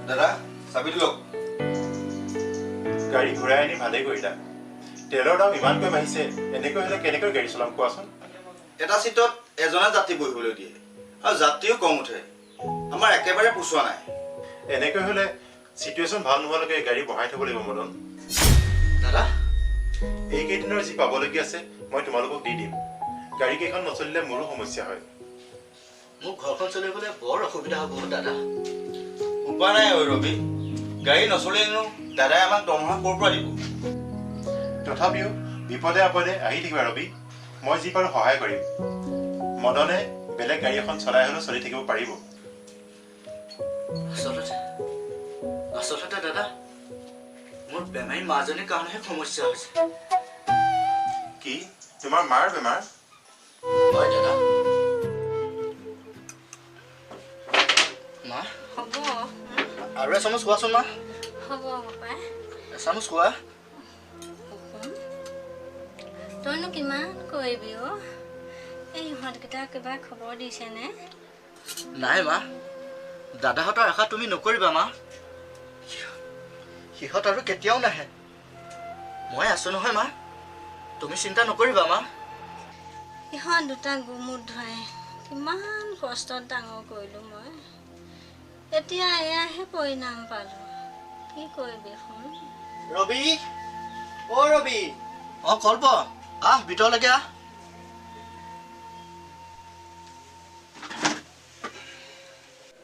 দাদা চাবিটো লওক গাড়ী ঘূৰাই আনি ভালেই কৰিলা তেলৰ দাম ইমানকৈ বাঢ়িছে এনেকৈ হ'লে কেনেকৈ গাড়ী চলাম কোৱাচোন এটা চিটত এজনে যাত্ৰী বহিবলৈ দিয়ে আৰু যাত্ৰীও কম উঠে আমাৰ একেবাৰে পোছোৱা নাই এনেকৈ হ'লে চিটুৱেশ্যন ভাল নোহোৱালৈকে গাড়ী বঢ়াই থ'ব লাগিব মদন দাদা এইকেইদিনৰ যি পাবলগীয়া আছে মই তোমালোকক দি দিম গাড়ীকেইখন নচলিলে মোৰো সমস্যা হয় মোক ঘৰখন চলিবলৈ বৰ অসুবিধা হ'ব দাদা উপায় নাই ঐ ৰবি গাড়ী নচলিলেনো দাদাই আমাক দৰমহা ক'ৰ পৰা দিব তথাপিও বিপদে আপদে আহি থাকিবা ৰবি মই যি পাৰোঁ সহায় কৰিম মদনে বেলেগ গাড়ী এখন চলাই হ'লেও চলি থাকিব পাৰিব আচলতে দাদা মোৰ বেমাৰী মাজনীৰ কাৰণেহে সমস্যা হৈছে কি তোমাৰ মাৰ বেমাৰ হয় দাদা মা হ'ব আৰু এচামুচ খোৱাচোন মা হ'ব পাই এচামুচ খোৱা তইনো কিমান কৰিবি অ' এই ইহঁতকেইটা কিবা খবৰ দিছেনে নাই মা দাদাহঁতৰ আশা তুমি নকৰিবা মা সিহঁত আৰু কেতিয়াও নাহে মই আছো নহয় মা তুমি চিন্তা নকৰিবা মা ইহঁত দুটা গুমুট ধুৱাই কিমান কষ্টত ডাঙৰ কৰিলোঁ মই এতিয়া এয়াহে পৰিণাম পালোঁ কি কৰিবি শুন ৰবি অ ৰবি অ কল্প আহ ভিতৰলৈকে আহ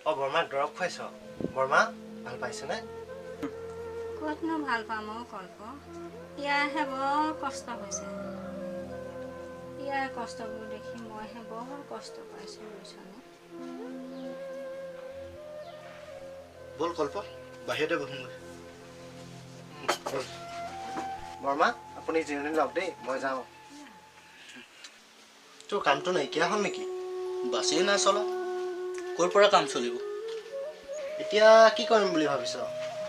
অ বৰ্মাক দৰৱ খুৱাইছ বৰ্মা ভাল পাইছেনে ক'তনো ভাল পাম অ' কল্প ইয়াৰহে বৰ কষ্ট হৈছে ইয়াৰ কষ্টবোৰ দেখি মইহে বৰ কষ্ট পাইছোঁ বুজিছনে বল কল্প বাহিৰতে বহোগৈ বৰ্মা আপুনি জিৰণি লওক দেই মই যাওঁ তোৰ কামটো নাইকিয়া হ'ল নেকি বাছেই নাই চলা ক'ৰ পৰা কাম চলিব এতিয়া কি কৰিম বুলি ভাবিছ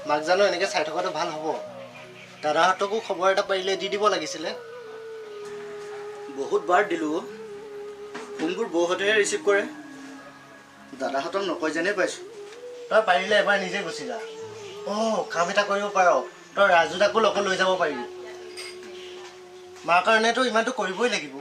মাক জানো এনেকৈ চাই থকাটো ভাল হ'ব দাদাহঁতকো খবৰ এটা পাৰিলে দি দিব লাগিছিলে বহুত বাৰ দিলোঁ ফোনবোৰ বৌহঁতেহে ৰিচিভ কৰে দাদাহঁতক নকয় যেনেই পাইছোঁ তই পাৰিলে এবাৰ নিজে গুচি যা কাম এটা কৰিব পাৰ তই ৰাজু দাকো লগত লৈ যাব পাৰিবি মাৰ কাৰণেতো ইমানটো কৰিবই লাগিব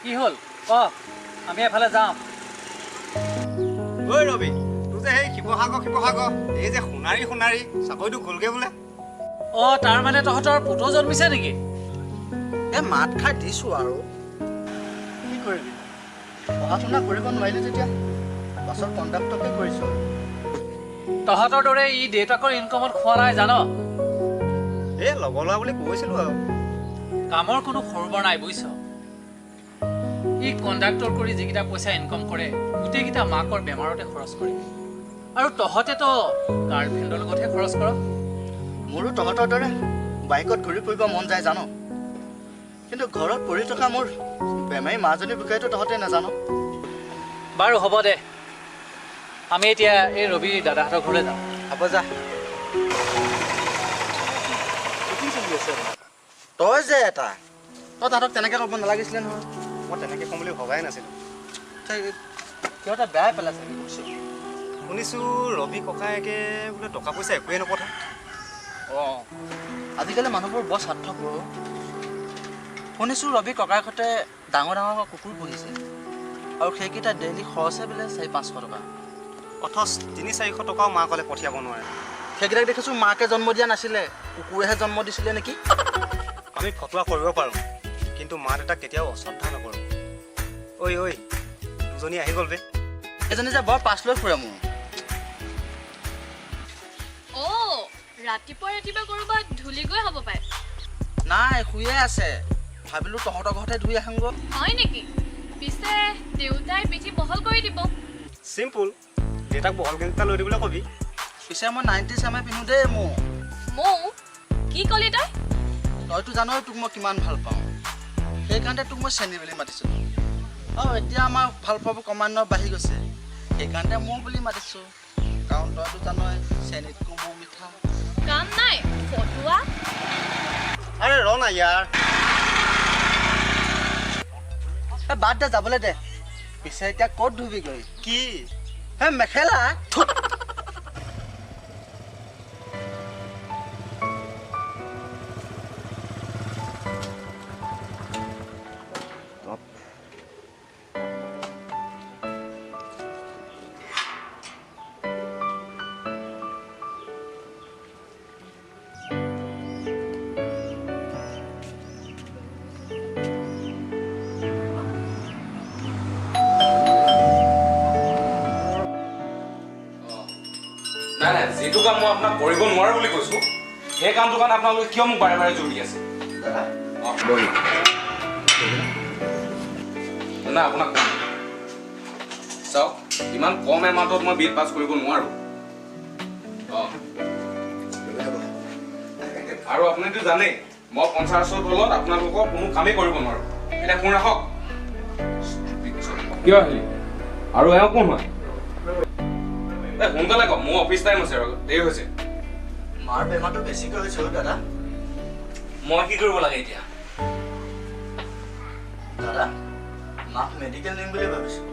কি হ'ল ক আমি এফালে যাম ঐ ৰবি তোৰ যে সেই শিৱসাগৰ এই যে সোণাৰী চাকৰিটো গ'লগৈ বোলে অঁ তাৰ মানে তহঁতৰ পুত্ৰ জন্মিছে নেকি এই মাত খাই দিছোঁ আৰু কি কৰিবি পঢ়া শুনা কৰিব নোৱাৰিলি তেতিয়া বাছৰ কণ্ডাক্টৰকে কৰিছোঁ তহঁতৰ দৰে ই দেউতাকৰ ইনকমত খোৱা নাই জান এই লগৰ ল'ৰা বুলি কৈছিলোঁ আৰু কামৰ কোনো সৰু বৰ নাই বুজিছ ই কণ্ডাক্টৰ কৰি যিকেইটা পইচা ইনকম কৰে গোটেইকেইটা মাকৰ বেমাৰতে খৰচ কৰে আৰু তহঁতেতো গাৰ্লফ্ৰেণ্ডৰ লগতহে খৰচ কৰ মোৰো তহঁতৰ দৰে বাইকত ঘূৰি ফুৰিব মন যায় জানো কিন্তু ঘৰত পৰি থকা মোৰ বেমাৰী মাজনীৰ বিষয়েতো তহঁতে নাজানো বাৰু হ'ব দে আমি এতিয়া এই ৰবি দাদাহঁতৰ ঘৰলৈ যাওঁ হ'ব যা তই যে এটা তই তাহাঁতক তেনেকৈ ক'ব নালাগিছিলে নহয় মই তেনেকৈ ক'ম বুলি ভবাই নাছিলোঁ সিহঁতে বেয়াই পেলাইছে শুনিছোঁ ৰবি ককায়েকে বোলে টকা পইচা একোৱেই নপঠায় অঁ আজিকালি মানুহবোৰ বৰ স্বাৰ্থপৰ শুনিছোঁ ৰবি ককায়েকহঁতে ডাঙৰ কুকুৰ পুহিছে আৰু সেইকেইটা ডেইলি খৰচে বোলে 400-500 টকা অথচ 300-400 টকাও মাকলে পঠিয়াব নোৱাৰে সেইকেইটাক দেখিছোঁ মাকে জন্ম দিয়া নাছিলে কুকুৰেহে জন্ম দিছিলে নেকি আমি ফটোৱা কৰিব পাৰোঁ কিন্তু মা দেউতাক কেতিয়াও অশ্ৰদ্ধা নকৰোঁ ঐ দুজনী আহি গ'ল বে এজনী যে বৰ পাছ লৈ ফুৰে মোৰ ৰাতিপুৱা ক'ৰবাত ধূলিগৈ হ'ব পাৰে নাই শুয়ে আছে ভাবিলোঁ তহঁতৰ ঘৰতে ধুই আহোঁগৈ হয় নেকি পিছে দেউতাই পিঠি বহল কৰি দিব চিম্পুল দেউতাক বহল গেঞ্জি এটা লৈ দিবলৈ কবি পিছে মই 90s পিন্ধো দেই মোৰ মৌ কি কি কলি তই তইতো জানই তোক মই কিমান ভাল পাওঁ সেইকাৰণে তোক মই চেনী বুলি মাতিছোঁ আৰু এতিয়া আমাৰ ভাল পাব ক্ৰমান্বয়ে বাঢ়ি গৈছে সেইকাৰণে মোৰ বুলি মাতিছোঁ কাৰণ তইতো জানই চেনীতকৈ মোৰ মিঠা কাম নাই ফটোৱা আৰে ৰ না ইয়াৰ বাদ দে যাবলৈ দে পিছে এতিয়া ক'ত ধুবিগৈ কি হে মেখেলা নাই নাই যিটো কাম মই আপোনাক কৰিব নোৱাৰো বুলি কৈছো সেই কামটোৰ কাৰণে আপোনালোকে কিয় মোক বাৰে বাৰে জোৰ দি আছে নাই আপোনাক কম চাওক ইমান কম এমাউণ্টত মই বিল পাছ কৰিব নোৱাৰো আৰু আপুনিতো জানেই মই 50ৰ তলত আপোনালোকৰ কোনো কামেই কৰিব নোৱাৰো এতিয়া শুন ৰাখক কিয় আহিলি আৰু এওঁ কোন হয় সোনকালে কওক মোৰ অফিচ টাইম আছে আৰু দেৰি হৈছে মাৰ বেমাৰটো বেছিকৈ হৈছে দাদা মই কি কৰিব লাগে এতিয়া দাদা মাক মেডিকেল নিম বুলি ভাবিছোঁ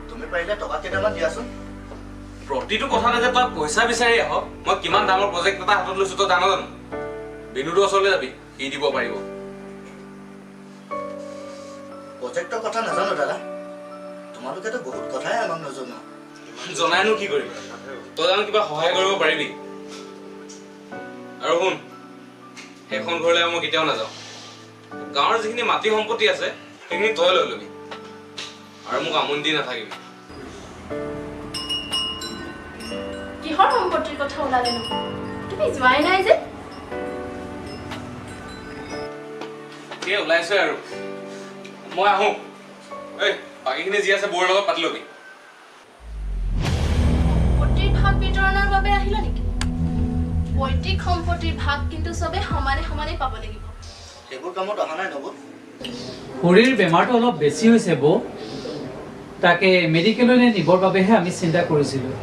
তুমি পাৰিলে টকা কেইটামান দিয়াচোন প্ৰতিটো কথাতে যে তই পইচা বিচাৰি আহ মই কিমান ডাঙৰ প্ৰজেক্ট এটা হাতত লৈছো তই জানো জানো বিনুটোৰ ওচৰলৈ যাবি সি দিব পাৰিব প্ৰজেক্টৰ কথা নাজানো দাদা তোমালোকেতো বহুত কথাই আমাক নজনোৱা জনাইনো কি কৰিবি তই জানো কিবা সহায় কৰিব পাৰিবি আৰু শুন সেইখন ঘৰলৈ মই কেতিয়াও নাযাওঁ গাঁৱৰ যিখিনি মাটি সম্পত্তি আছে সেইখিনি তই লৈ ল'বি আৰু মোক আমনি দি নাথাকিবি কিহৰ সম্পত্তিৰ কথা ওলালে নো তুমি যোৱাই নাই যে এই ওলাইছে আৰু মই আহোঁ এই বাকীখিনি যি আছে বৌৰ লগত পাতি ল'বি সম্পত্তিৰ ভাগ বিতৰণৰ বাবে আহিলা নেকি পৈতৃক সম্পত্তিৰ ভাগ কিন্তু চবে সমানে সমানে পাব লাগিব সেইবোৰ কামত অহা নাই নব খুৰীৰ বেমাৰটো অলপ বেছি হৈছে বৌ তাকে মেডিকেললৈ নিবৰ বাবেহে আমি চিন্তা কৰিছিলোঁ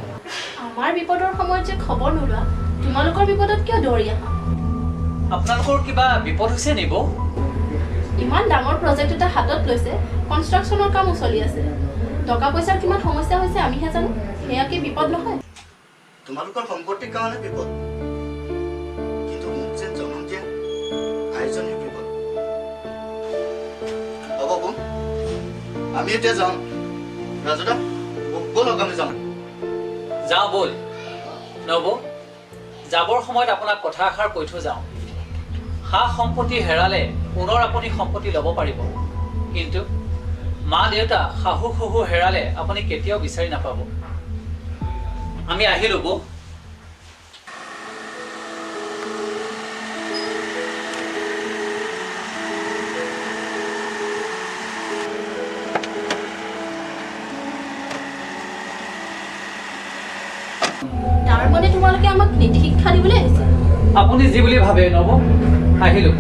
আমাৰ বিপদৰ সময়ত যে খবৰ নোলোৱা তোমালোকৰ বিপদত কিয় দৌৰি আহা আপোনালোকৰ কিবা বিপদ হৈছে নি বৌ ইমান ডাঙৰ প্ৰজেক্ট এটা হাতত লৈছে কনষ্ট্ৰাকশ্যনৰ কামো চলি আছে টকা পইচাৰ কিমান সমস্যা হৈছে আমিহে জানো সেয়া কি বিপদ নহয় তোমালোকৰ সম্পত্তিৰ কাৰণে বিপদ কিন্তু মোক যেন জনম দিয়া আইজনী বিপদ হ'ব বৌ আমি এতিয়া যাওঁ ৰাজুদা ব'লক আমি যাওঁ যাওঁ ব'ল নব যাবৰ সময়ত আপোনাক কথা এষাৰ কৈ থৈ যাওঁ সা সম্পত্তি হেৰালে পুনৰ আপুনি সম্পত্তি ল'ব পাৰিব কিন্তু মা দেউতা শাহু শহু হেৰালে আপুনি কেতিয়াও বিচাৰি নাপাব আমি আহিলোঁ বৌ তাৰ মানে তোমালোকে আমাক নীতি শিক্ষা দিবলৈ আহিছে আপুনি যি বুলি ভাবে নব আহিলোঁ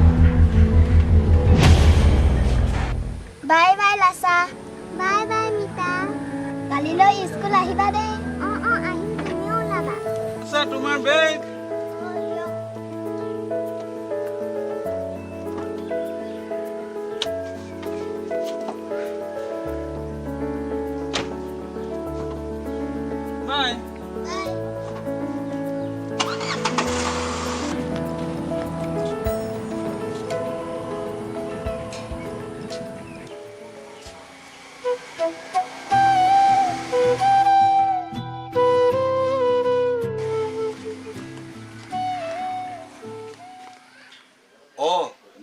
বাই বাই লাছা বাই বাই মিতা কালিলৈ স্কুল আহিবা দেই আহিম তুমিও ওলাবা তোমাৰ বেগ বাই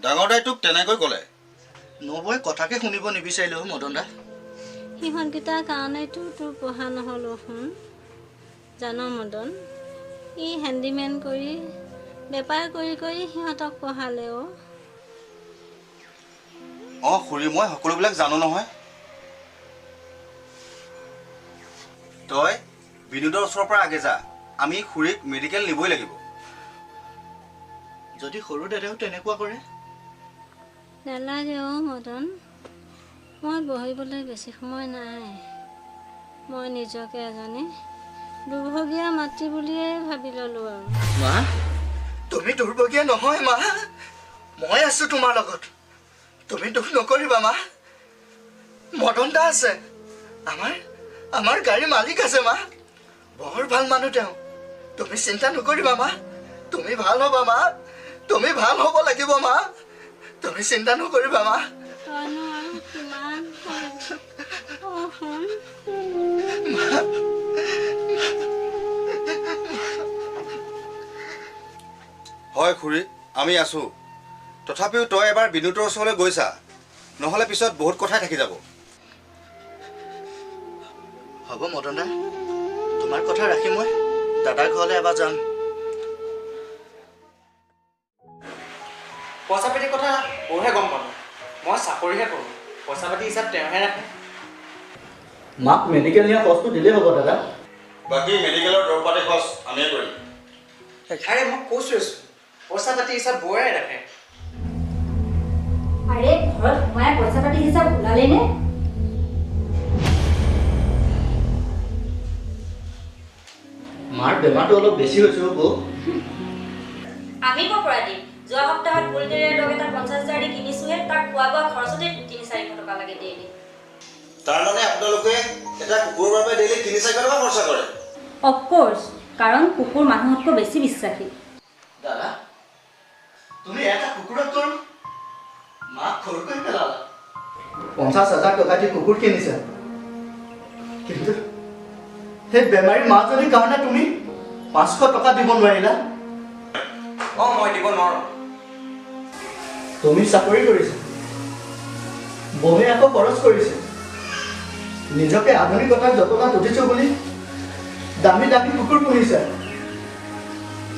ডাঙৰ দাই তোক তেনেকৈ ক'লে নবৈ কথাকে শুনিব নিবিচাৰিলো মদন দা সিহঁতকেইটাৰ কাৰণেতো তোৰ পঢ়া নহ'ল শুন জান মদন ই হেণ্ডিমেন কৰি বেপাৰ কৰি কৰি সিহঁতক পঢ়ালে খুৰী মই সকলোবিলাক জানো নহয় তই বিনোদৰ ওচৰৰ পৰা আগে যা আমি খুৰীক মেডিকেল নিবই লাগিব যদি সৰু দাদাও তেনেকুৱা কৰে? নালাগে অ' মদন, মই বহিবলৈ বেছি সময় নাই। মই নিজকে এজনী দুৰ্ভগীয়া মাতৃ বুলিয়ে ভাবি ল'লোঁ আৰু। মা, তুমি দুৰ্ভগীয়া নহয় মা, মই আছো তোমাৰ লগত। তুমি দুখ নকৰিবা মা। মদন দা আছে, আমাৰ গাড়ীৰ মালিক আছে মা, বৰ ভাল মানুহ তেওঁ। তুমি চিন্তা নকৰিবা মা, তুমি ভাল হ'বা মা, তুমি ভাল হ'ব লাগিব মা, তুমি চিন্তা নকৰিবা মা। তইনো আৰু কিমান হয় খুৰী, আমি আছো। তথাপিও তই এবাৰ বিনোদৰ ওচৰলৈ গৈছা, নহ'লে পিছত বহুত কথাই থাকি যাব। হ'ব মদন দা, তোমাৰ কথা ৰাখি মই দাদাৰ ঘৰলৈ এবাৰ যাম। পইচা পাতিৰ কথা বৰহে গম পালোঁ। মই চাকৰিহে কৰোঁ, পইচা পাতি হিচাপ তেওঁহে ৰাখে। মাক মেডিকেল নিয়া খৰচটো দিলেই হ'ব দাদা। বাকী মেডিকেলৰ দৰৱ পাতি খৰচ আমিয়ে কৰিম। আৰে মই কৈছোঁৱেচোন, পইচা পাতি হিচাপ বৌয়ে ৰাখে। আৰে ঘৰত সোমাই পইচা পাতি হিচাপ ওলালে নে? মাৰ বেমাৰটো অলপ বেছি হৈছে বৌ। আমি ক'ৰ পৰা দিম? যোৱা সপ্তাহত বুলগেৰিয়াৰ দৰৱ এটা 50,000 দি কিনিছোহে, তাক খোৱা বোৱা খৰচতে 300-400 টকা লাগে ডেইলি। তাৰমানে আপোনালোকে এটা কুকুৰৰ বাবে ডেইলি 300-400 টকা খৰচা কৰে? অফক'ৰ্চ, কাৰণ কুকুৰ মানুহতকৈ বেছি বিশ্বাসী। দাদা, তুমি এটা কুকুৰক তোৰ মাক খৰ কৰি পেলালা। 50,000 টকা দি কুকুৰ কিনিছা, কিন্তু সেই বেমাৰী মাকজনীৰ কাৰণে তুমি 500 টকা দিব নোৱাৰিলা। অঁ, মই দিব নোৱাৰোঁ। তুমি চাকৰি কৰিছা, বৌয়ে আকৌ খৰচ কৰিছে, নিজকে আধুনিকতাৰ যতনাত উঠিছো বুলি দামী দামী কুকুৰ পুহিছা।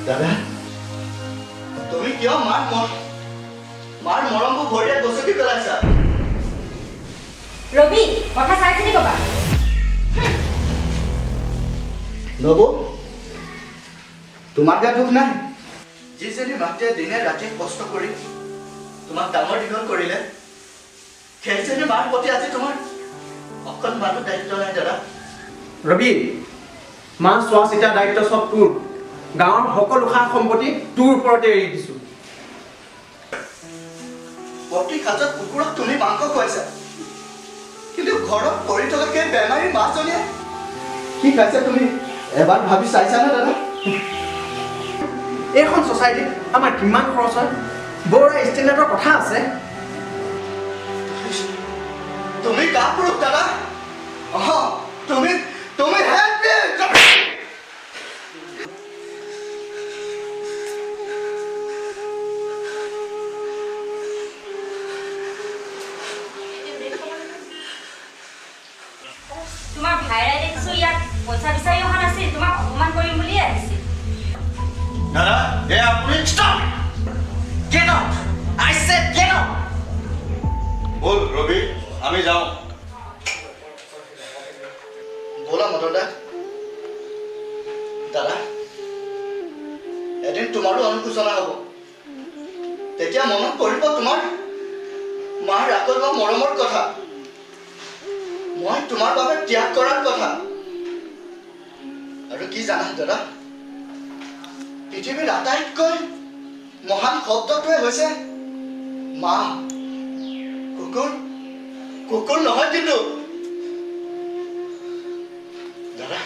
দাদা, তুমি কিয় মাৰ মৰমবোৰ ভৰিয়াত গছকি পেলাইছা? ৰবি, কথা চাই চিনি ক'বা। নবৌ, তোমাৰ গাত দুখ নাই? যিজনী মাতৃয়ে দিনে ৰাতিয়ে কষ্ট কৰি তোমাক ডাঙৰ দীঘল কৰিলে, সেইজনী মাৰ প্ৰতি আজি তোমাৰ অকণমানো দায়িত্ব নাই দাদা? ৰবি, মা চোৱা চিতা দায়িত্ব চব তোৰ। গাঁৱৰ সকলো সা সম্পত্তি তোৰ ওপৰতে এৰি দিছোঁ। প্ৰতি সাজত কুকুৰক তুমি মাংস খুৱাইছা, কিন্তু ঘৰত পৰি থকা সেই বেমাৰী মাছজনীয়ে কি খাইছে তুমি এবাৰ ভাবি চাইছানে দাদা? এইখন ছ'চাইটিত আমাৰ কিমান খৰচ হয়, বৌৰ ষ্টেণ্ডাৰ্ডৰ কথা আছে। তুমি কাপুৰুষ দাদা। তুমি তোমাৰ ভাইৰাই দেখিছোঁ ইয়াক পইচা বিচাৰি অহা নাছিল, তোমাক অপমান কৰিম বুলিয়ে আহিছিল। দাদা, এই আপুনি stop! Get out! I said get out! ব'ল ৰবি, আমি যাওঁ। ব'লা মদন দা। দাদা, এদিন তোমাৰো অনুশোচনা হ'ব, তেতিয়া মনত পৰিব তোমাৰ মাৰ ৰাকলোৱা মৰমৰ কথা, মই তোমাৰ বাবে ত্যাগ কৰাৰ কথা। আৰু কি জানা দাদা, পৃথিৱীৰ আটাইতকৈ মহান শব্দটোৱে হৈছে মা। কুকুৰ নহয় কিন্তু। দাদা,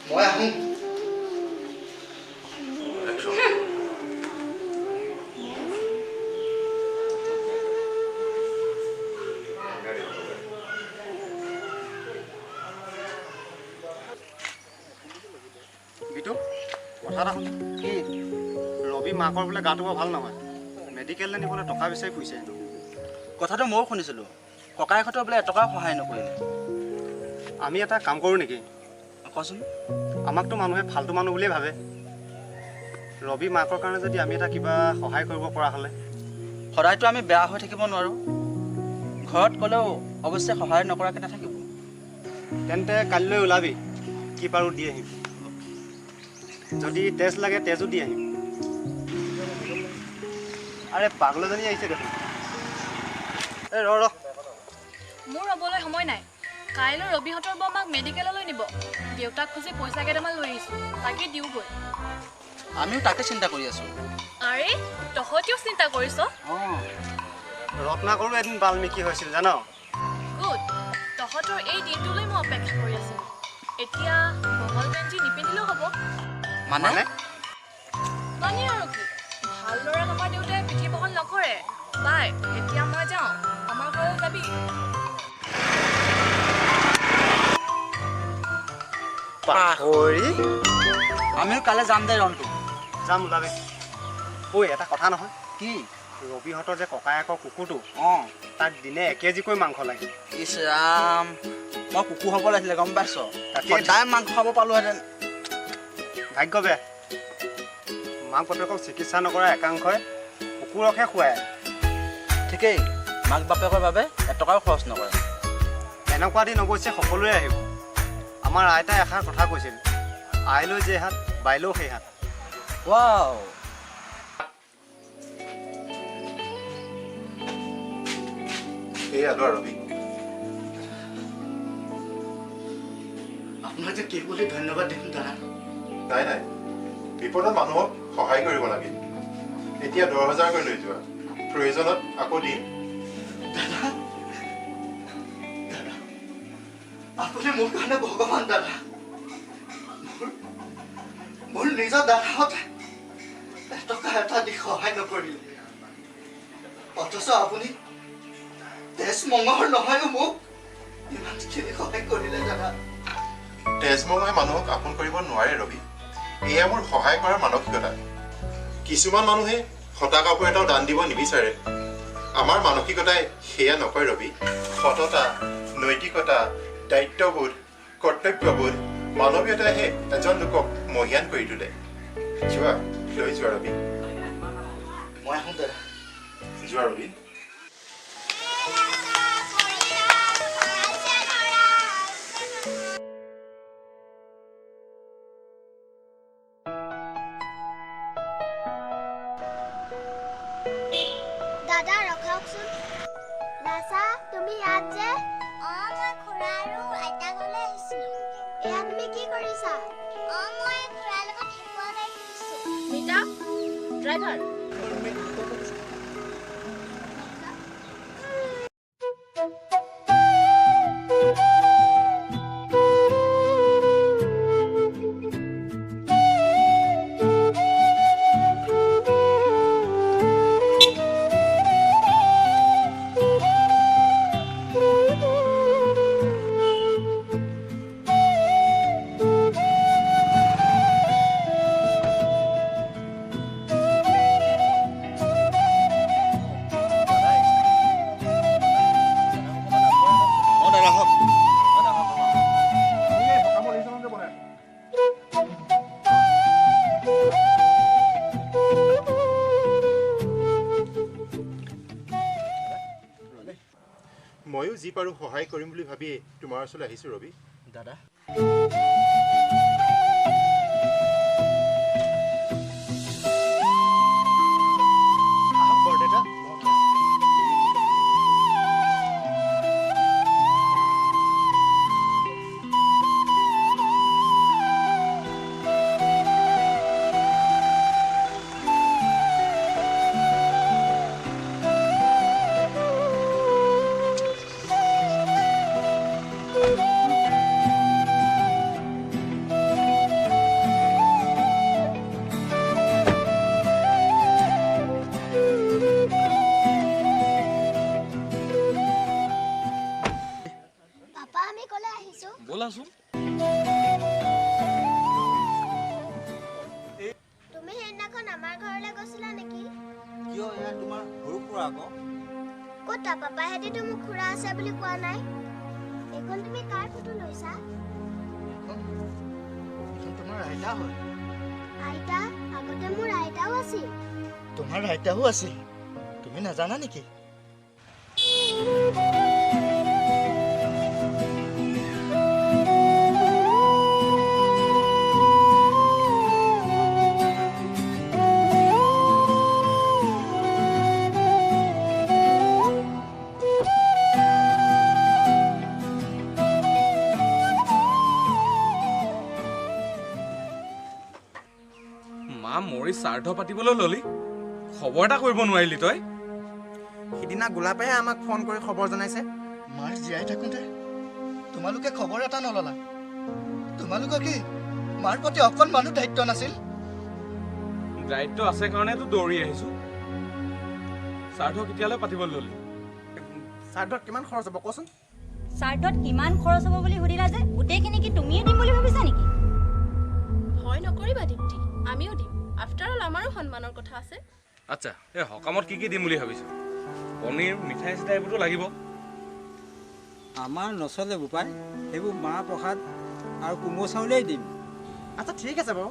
মই আহোঁ। বিটু, কথা এটা শুন। কি? ৰবি মাকৰ বোলে গাটো বৰ ভাল নহয়, মেডিকেললৈ নিবলৈ টকা বিচাৰি ফুৰিছে হেনো। কথাটো ময়ো শুনিছিলোঁ, ককাইহঁতেও বোলে এটকাও সহায় নকৰিলে। আমি এটা কাম কৰোঁ নেকি? কচোন। আমাকতো মানুহে ফাল্টু মানুহ বুলিয়ে ভাবে। ৰবি মাকৰ কাৰণে যদি আমি এটা কিবা সহায় কৰিব পৰা হ'লে। সদায়তো আমি বেয়া হৈ থাকিব নোৱাৰোঁ, ঘৰত ক'লেও অৱশ্যে সহায় নকৰাকৈ নাথাকিব। তেন্তে কালিলৈ ওলাবি, কি পাৰোঁ দি আহিম। যদি তেজ লাগে তেজো দি আহিম। আৰে পাগলজনী আহিছে দেখোন। এই ৰ মোৰ ৰ'বলৈ সময় নাই। কাইলৈ ৰবিহঁতৰ বমাক মেডিকেললৈ নিব। দেউতাক খুজি পইচা কেইটামান লৈ আহিছোঁ, তাকে দিওঁগৈ। আমিও তাকে চিন্তা কৰি আছোঁ। আৰে তহঁতিও চিন্তা কৰিছ? ৰত্নাকৰো এদিন বাল্মীকি হৈছিল জান। গুড, তহঁতৰ এই দিনটোলৈ মই অপেক্ষা কৰি আছোঁ। এতিয়া মঙ্গল বেঞ্জি নিপিন্ধিলেও হ'ব। মানে মানে আৰু কি, ভাল ল'ৰাক আমাৰ দেউতাই পিঠি বহল নকৰে। বাই, এতিয়া মই যাওঁ, আমাৰ ঘৰলৈ যাবি? আমিও কাইলৈ যাম দে ৰন্তু। যাম ওলাবি। ঐ এটা কথা নহয়, কি? ৰবিহঁতৰ যে ককায়েকৰ কুকুৰটো, তাক দিনে 1 কেজিকৈ মাংস লাগে। ইছ ৰাম, মই কুকুৰ হ'ব লাগিছিলে গম পাইছ। তাকে সদায় মাংস খাব পালোহেঁতেন। ভাগ্য বেয়া, মাক বাপেকক চিকিৎসা নকৰা একাংশই কুকুৰকহে খুৱায়। ঠিকেই, মাক বাপেকৰ বাবে এটকাও খৰচ নকৰে। এনেকুৱা দিন অৱশ্যে সকলোৰে আহিব। আমাৰ আইতাই এষাৰ কথা কৈছিল, আইলৈ যে হাত বাইলেও সেই হাত। ৱাও, এয়া লোৱা ৰবি। আপোনাক যে কি বুলি ধন্যবাদ দিম দাদা। নাই নাই, বিপদত মানুহক সহায় কৰিব লাগে। এতিয়া 10,000 কৰি লৈ যোৱা, প্ৰয়োজনত আকৌ দিম। দাদা দাদা, আপুনি মোৰ কাৰণে ভগৱান দাদা। মোৰ নিজৰ দাদাহঁতে এটকা এটা দি সহায় নকৰিলে, অথচ আপুনি তেজ মঙহৰ নহয়ো মোক ইমানখিনি সহায় কৰিলে দাদা। তেজমঙহে মানুহক আপোন কৰিব নোৱাৰে ৰবি। এয়া মোৰ সহায় কৰাৰ মানসিকতা। কিছুমান মানুহে হতা কাপোৰ এটাও দান দিব নিবিচাৰে। আমাৰ মানসিকতাই সেয়া নকয় ৰবি। সততা, নৈতিকতা, দায়িত্ববোধ, কৰ্তব্যবোধ, মানৱীয়তাইহে এজন লোকক মহিয়ান কৰি তোলে। যোৱা, লৈ যোৱা ৰবি। মই আহোঁ দাদা। যোৱা ৰবি। দাদা ৰখাওকচোন। লাছা, তুমি ইয়াত যে? মই খুৰা আৰু আইতা ঘৰলৈ আহিছিলোঁ। এয়া তুমি কি কৰিছা? মই খুৰাৰ লগত শিকোৱা গাড়ী শিকিছোঁ। মিতা, ড্ৰাইভাৰ। ময়ো যি পাৰোঁ সহায় কৰিম বুলি ভাবিয়ে তোমাৰ ওচৰলৈ আহিছোঁ ৰবি। দাদা আহক বৰদেউতা। পাপা, আমি ক'লৈ আহিছোঁ? ব'লাচোন। তুমি সেইদিনাখন আমাৰ ঘৰলৈ গৈছিলা নেকি? কিয় এয়া তোমাৰ সৰু খুৰা আকৌ? ক'তা পাপাহেঁতিতো মোক খুৰা আছে বুলি কোৱা নাই। এইখন তুমি কাৰ ফটো লৈছা? এইখন তোমাৰ আইতা হয়। আইতা? আগতে মোৰ আইতাও আছিল। তোমাৰ আইতাও আছিল, তুমি নাজানা নেকি? গাহৰি শ্ৰাদ্ধ পাতিবলৈ ললি খবৰ এটা কৰিব নোৱাৰিলি তই সিদিনা গোলাপেহে আমাক ফোন কৰি খবৰ জনাইছে মাৰ জীয়াই থাকোঁতে তোমালোকে খবৰ এটা নললা তোমালোকৰ কি মাৰ প্ৰতি অকণমানো দায়িত্ব নাছিল দায়িত্ব আছে কাৰণেতো দৌৰি আহিছো শ্ৰাদ্ধ কেতিয়ালৈ পাতিবলৈ ললি শ্ৰাদ্ধত কিমান খৰচ হ'ব কচোন শ্ৰাদ্ধত কিমান খৰচ হ'ব বুলি সুধিলা যে গোটেইখিনি কি তুমিয়ে দিম বুলি ভাবিছা নেকি ভয় নকৰিবা দীপ্তি আমিও দিম আফটাৰ অল আমাৰো সন্মানৰ কথা আছে আচ্ছা এই সকামত কি দিম বুলি ভাবিছ পনীৰ মিঠাই চিঠাই এইবোৰতো লাগিব আমাৰ নচলে বোপাই সেইবোৰ মাহ প্ৰসাদ আৰু কোমল চাউলেই দিম আচ্ছা ঠিক আছে বাৰু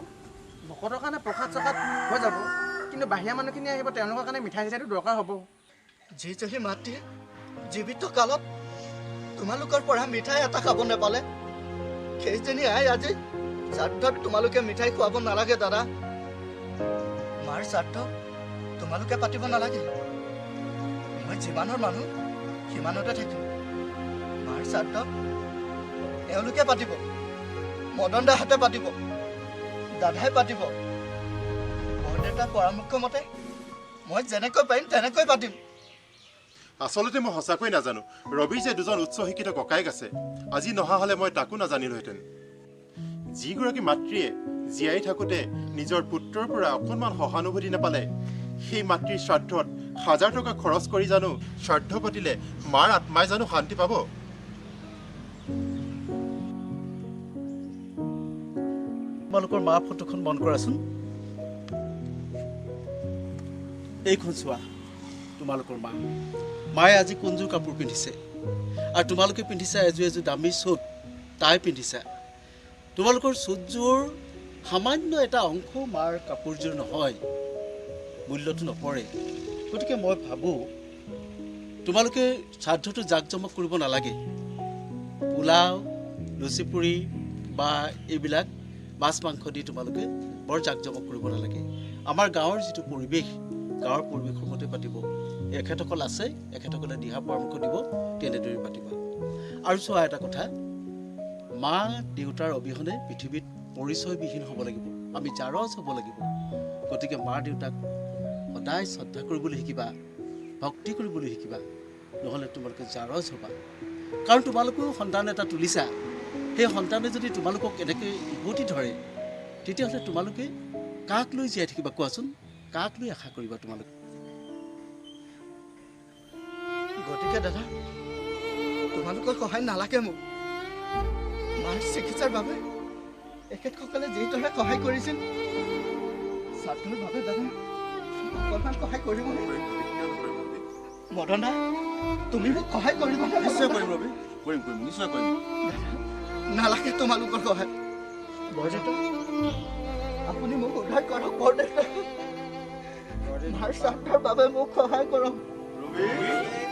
ভকতৰ কাৰণে প্ৰসাদ চসাদ হৈ যাব কিন্তু বাহিৰা মানুহখিনি আহিব তেওঁলোকৰ কাৰণে মিঠাই চিঠাইটো দৰকাৰ হ'ব যিজনী মাতৃয়ে জীৱিত কালত তোমালোকৰ পৰা মিঠাই এটা খাব নাপালে সেইজনী আই আজি শ্ৰাদ্ধত তোমালোকে মিঠাই খুৱাব নালাগে দাদা মাৰ শ্ৰাদ্ধ তোমালোকে পাতিব নালাগে মই যিমানৰ মানুহ সিমানতে থাকিম মাৰ শ্ৰাদ্ধ এওঁলোকে পাতিব মদন দাহঁতে পাতিব দাদাই পাতিব বৰদেউতাৰ পৰামৰ্শ মতে মই যেনেকৈ পাৰিম তেনেকৈ পাতিম আচলতে মই সঁচাকৈ নাজানো ৰবি যে দুজন উচ্চ শিক্ষিত ককায়েক আছে আজি নহা হ'লে মই তাকো নাজানিলোহেঁতেন যিগৰাকী মাতৃয়ে জীয়াই থাকোঁতে নিজৰ পুত্ৰৰ পৰা অকণমান সহানুভূতি নাপালে সেই মাতৃৰ শ্ৰাদ্ধত 1000 টকা খৰচ কৰি জানো শ্ৰাদ্ধ পাতিলে মাৰ আত্মাই জানো শান্তি পাব তোমালোকৰ মা ফটোখন মন কৰাচোন এইখন চোৱা তোমালোকৰ মায়ে আজি কোনযোৰ কাপোৰ পিন্ধিছে আৰু তোমালোকে পিন্ধিছা এযোৰ দামী চুট তাই পিন্ধিছা তোমালোকৰ চুটযোৰ সামান্য এটা অংশ মাৰ কাপোৰযোৰ নহয় মূল্যটো নপৰে গতিকে মই ভাবোঁ তোমালোকে শ্ৰাদ্ধটো জাকজমক কৰিব নালাগে পোলাও লুচি পুৰি বা এইবিলাক মাছ মাংস দি তোমালোকে বৰ জাকজমক কৰিব নালাগে আমাৰ গাঁৱৰ যিটো পৰিৱেশ গাঁৱৰ পৰিৱেশৰ মতে পাতিব এখেতসকল আছে এখেতসকলে দিহা পৰামৰ্শ দিব তেনেদৰে পাতিবা আৰু চোৱা এটা কথা মা দেউতাৰ অবিহনে পৃথিৱীত পৰিচয়বিহীন হ'ব লাগিব আমি জাৰজ হ'ব লাগিব গতিকে মা দেউতাক সদায় শ্ৰদ্ধা কৰিবলৈ শিকিবা ভক্তি কৰিবলৈ শিকিবা নহ'লে তোমালোকে জাৰজ হ'বা কাৰণ তোমালোকেও সন্তান এটা তুলিছা সেই সন্তানে যদি তোমালোকক এনেকৈ উভতি ধৰে তেতিয়াহ'লে তোমালোকে কাক লৈ জীয়াই থাকিবা কোৱাচোন কাক লৈ আশা কৰিবা তোমালোকে গতিকে দাদা তোমালোকৰ সহায় নালাগে মোক মাৰ চিকিৎসাৰ বাবে এখেতসকলে যিদৰে সহায় কৰিছিল শ্ৰাদ্ধৰ বাবে দাদা অকণমান সহায় কৰিব মদন দা তুমি মোক সহায় কৰিব নিশ্চয় কৰিম ৰবি কৰিম নিশ্চয় কৰিম নালাগে তোমালোকৰ সহায় বৰদেউতা আপুনি মোক উদ্ধাৰ কৰক বৰদেউতা মাৰ শ্ৰাদ্ধৰ বাবে মোক সহায় কৰক ৰবি